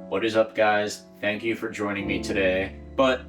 What is up, guys? Thank you for joining me today. But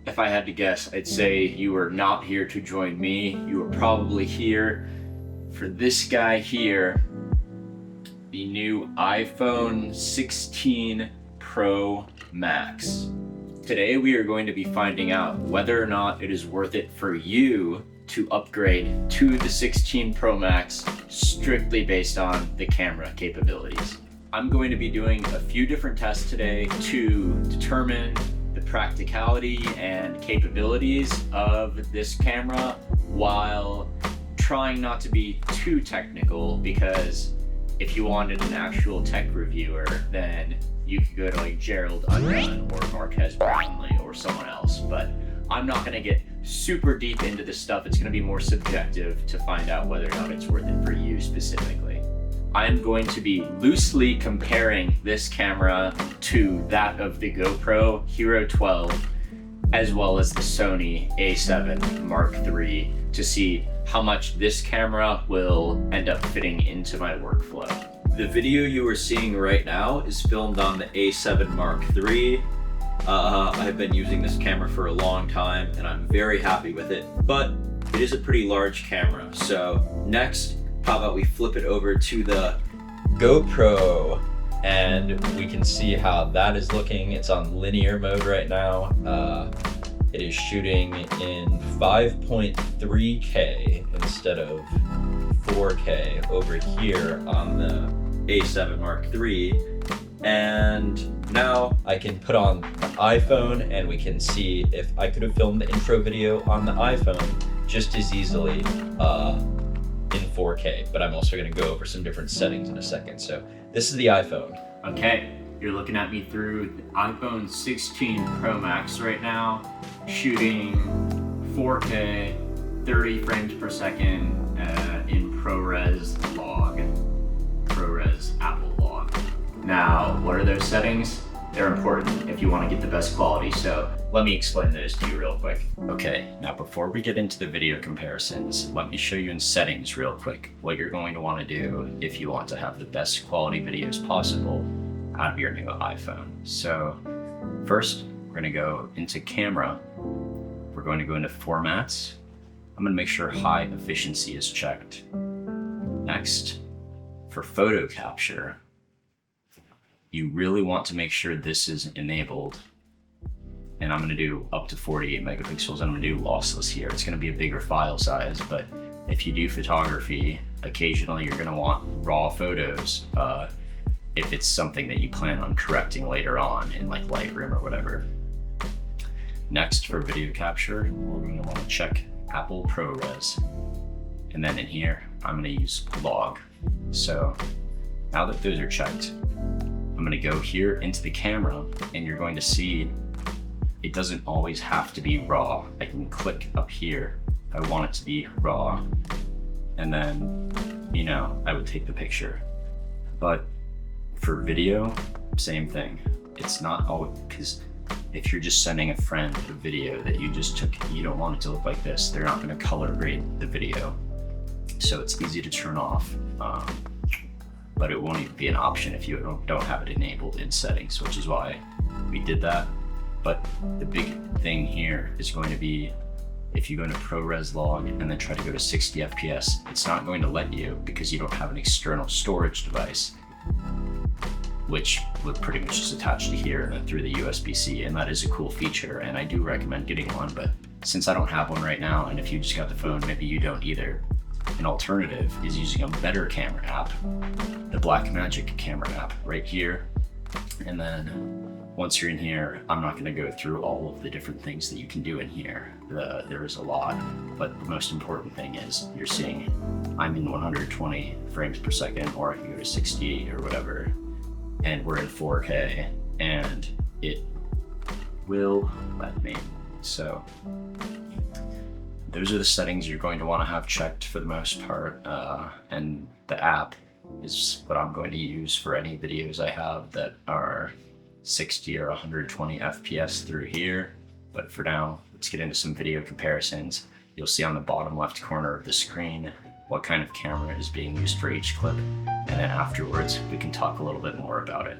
if I had to guess, I'd say you are not here to join me. You are probably here for this guy here, the new iPhone 16 Pro Max. Today we are going to be finding out whether or not it is worth it for you to upgrade to the 16 Pro Max strictly based on the camera capabilities. I'm going to be doing a few different tests today to determine the practicality and capabilities of this camera while trying not to be too technical, because if you wanted an actual tech reviewer, then you could go to like Gerald Unrun or Marquez Brownlee or someone else. But I'm not going to get super deep into this stuff. It's going to be more subjective to find out whether or not it's worth it for you specifically. I'm going to be loosely comparing this camera to that of the GoPro Hero 12 as well as the Sony A7 Mark III to see how much this camera will end up fitting into my workflow. The video you are seeing right now is filmed on the A7 Mark III. I've been using this camera for a long time and I'm very happy with it, but it is a pretty large camera. So next, how about we flip it over to the GoPro and we can see how that is looking. It's on linear mode right now. It is shooting in 5.3K instead of 4K over here on the A7 Mark III. And now I can put on the iPhone and we can see if I could have filmed the intro video on the iPhone just as easily in 4K, but I'm also going to go over some different settings in a second. So this is the iPhone. Okay, you're looking at me through the iPhone 16 Pro Max right now, shooting 4K, 30 frames per second in ProRes Apple log. Now, what are those settings? They're important if you want to get the best quality, so let me explain those to you real quick. Okay, now before we get into the video comparisons, let me show you in settings real quick what you're going to want to do if you want to have the best quality videos possible out of your new iPhone. So first, we're going to go into camera. We're going to go into formats. I'm going to make sure high efficiency is checked. Next, for photo capture, you really want to make sure this is enabled. And I'm going to do up to 48 megapixels. I'm going to do lossless here. It's going to be a bigger file size, but if you do photography, occasionally you're going to want raw photos if it's something that you plan on correcting later on in like Lightroom or whatever. Next, for video capture, we're going to want to check Apple ProRes. And then in here, I'm going to use log. So now that those are checked, I'm going to go here into the camera and you're going to see it doesn't always have to be raw. I can click up here. I want it to be raw. And then, I would take the picture. But for video, same thing. It's not always, because if you're just sending a friend a video that you just took, you don't want it to look like this. They're not going to color grade the video. So it's easy to turn off. But it won't even be an option if you don't have it enabled in settings, which is why we did that. But the big thing here is going to be, if you go into ProRes log and then try to go to 60 FPS, it's not going to let you because you don't have an external storage device, which would pretty much just attach to here through the USB-C, and that is a cool feature, and I do recommend getting one, but since I don't have one right now, and if you just got the phone, maybe you don't either, an alternative is using a better camera app, the Blackmagic camera app right here. And then once you're in here, I'm not going to go through all of the different things that you can do in here. There is a lot, but the most important thing is you're seeing I'm in 120 frames per second, or I can go to 60 or whatever, and we're in 4K, and it will let me. So those are the settings you're going to want to have checked for the most part, and the app is what I'm going to use for any videos I have that are 60 or 120 FPS through here. But for now, let's get into some video comparisons. You'll see on the bottom left corner of the screen what kind of camera is being used for each clip, and then afterwards we can talk a little bit more about it.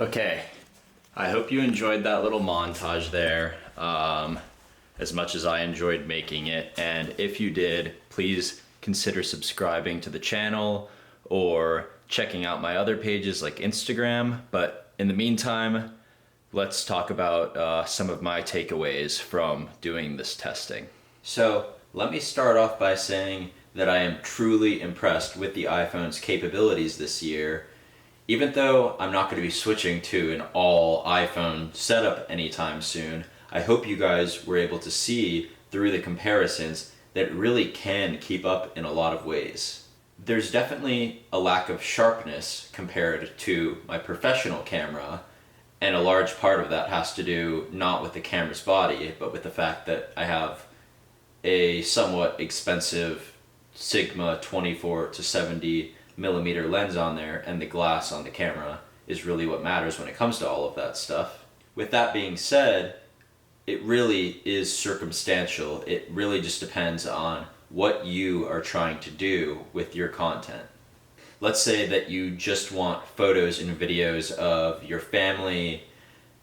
Okay, I hope you enjoyed that little montage there as much as I enjoyed making it. And if you did, please consider subscribing to the channel or checking out my other pages like Instagram. But in the meantime, let's talk about some of my takeaways from doing this testing. So let me start off by saying that I am truly impressed with the iPhone's capabilities this year. Even though I'm not going to be switching to an all iPhone setup anytime soon, I hope you guys were able to see through the comparisons that it really can keep up in a lot of ways. There's definitely a lack of sharpness compared to my professional camera, and a large part of that has to do not with the camera's body, but with the fact that I have a somewhat expensive Sigma 24 to 70 millimeter lens on there, and the glass on the camera is really what matters when it comes to all of that stuff. With that being said, it really is circumstantial. It really just depends on what you are trying to do with your content. Let's say that you just want photos and videos of your family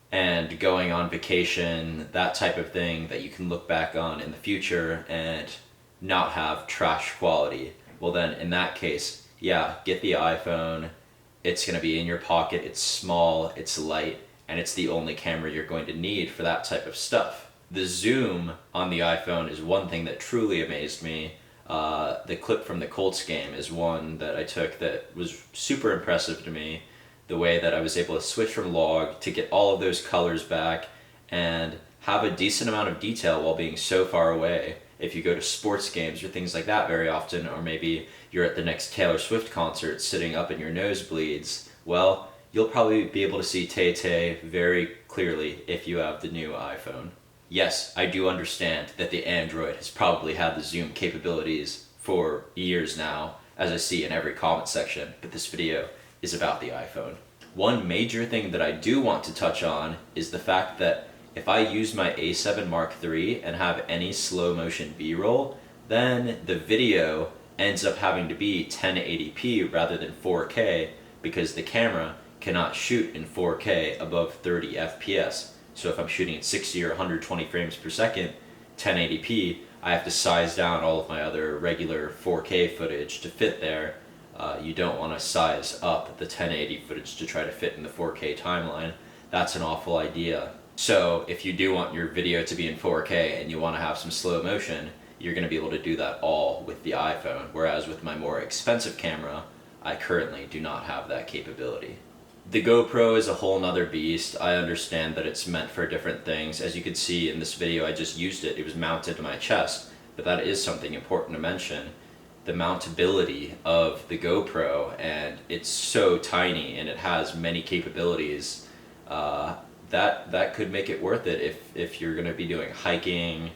and going on vacation, that type of thing that you can look back on in the future and not have trash quality. Well then, in that case, yeah, get the iPhone. It's going to be in your pocket, it's small, it's light, and it's the only camera you're going to need for that type of stuff. The zoom on the iPhone is one thing that truly amazed me. The clip from the Colts game is one that I took that was super impressive to me. The way that I was able to switch from log to get all of those colors back and have a decent amount of detail while being so far away. If you go to sports games or things like that very often, or maybe you're at the next Taylor Swift concert sitting up in your nosebleeds, well, you'll probably be able to see Tay-Tay very clearly if you have the new iPhone. Yes, I do understand that the Android has probably had the zoom capabilities for years now, as I see in every comment section, but this video is about the iPhone. One major thing that I do want to touch on is the fact that if I use my A7 Mark III and have any slow motion B-roll, then the video ends up having to be 1080p rather than 4K because the camera cannot shoot in 4K above 30 FPS. So if I'm shooting at 60 or 120 frames per second, 1080p, I have to size down all of my other regular 4K footage to fit there. You don't want to size up the 1080 footage to try to fit in the 4K timeline. That's an awful idea. So if you do want your video to be in 4K and you want to have some slow motion, you're going to be able to do that all with the iPhone, whereas with my more expensive camera, I currently do not have that capability. The GoPro is a whole nother beast. I understand that it's meant for different things. As you can see in this video, I just used it. It was mounted to my chest, but that is something important to mention. The mountability of the GoPro, and it's so tiny and it has many capabilities. That could make it worth it if you're going to be doing hiking,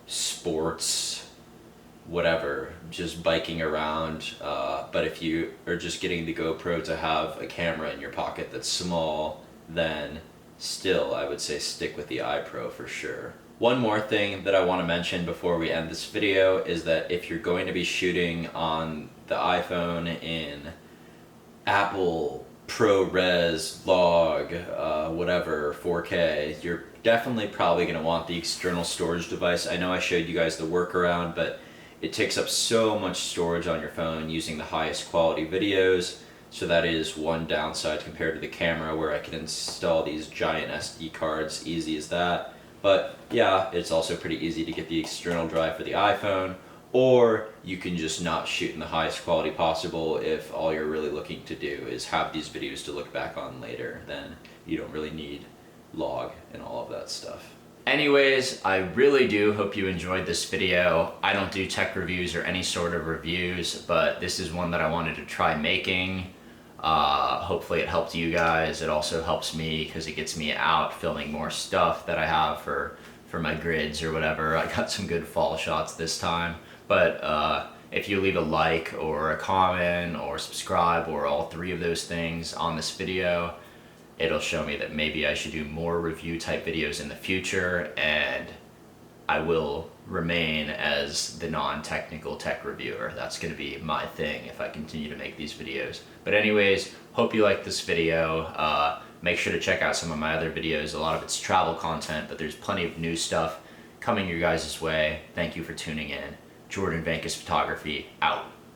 sports, whatever, just biking around. But if you are just getting the GoPro to have a camera in your pocket that's small, then still I would say stick with the iPro for sure. One more thing that I want to mention before we end this video is that if you're going to be shooting on the iPhone in Apple ProRes, log, whatever, 4K, you're definitely probably going to want the external storage device. I know I showed you guys the workaround, but it takes up so much storage on your phone using the highest quality videos, so that is one downside compared to the camera where I can install these giant SD cards, easy as that. But yeah, it's also pretty easy to get the external drive for the iPhone, or you can just not shoot in the highest quality possible if all you're really looking to do is have these videos to look back on later. Then you don't really need log and all of that stuff. Anyways, I really do hope you enjoyed this video. I don't do tech reviews or any sort of reviews, but this is one that I wanted to try making. Hopefully it helped you guys. It also helps me because it gets me out filming more stuff that I have for my grids or whatever. I got some good fall shots this time. But if you leave a like or a comment or subscribe or all three of those things on this video, it'll show me that maybe I should do more review type videos in the future, and I will remain as the non-technical tech reviewer. That's going to be my thing if I continue to make these videos. But anyways, hope you liked this video. Make sure to check out some of my other videos. A lot of it's travel content, but there's plenty of new stuff coming your guys' way. Thank you for tuning in. Jordan Vankus Photography, out.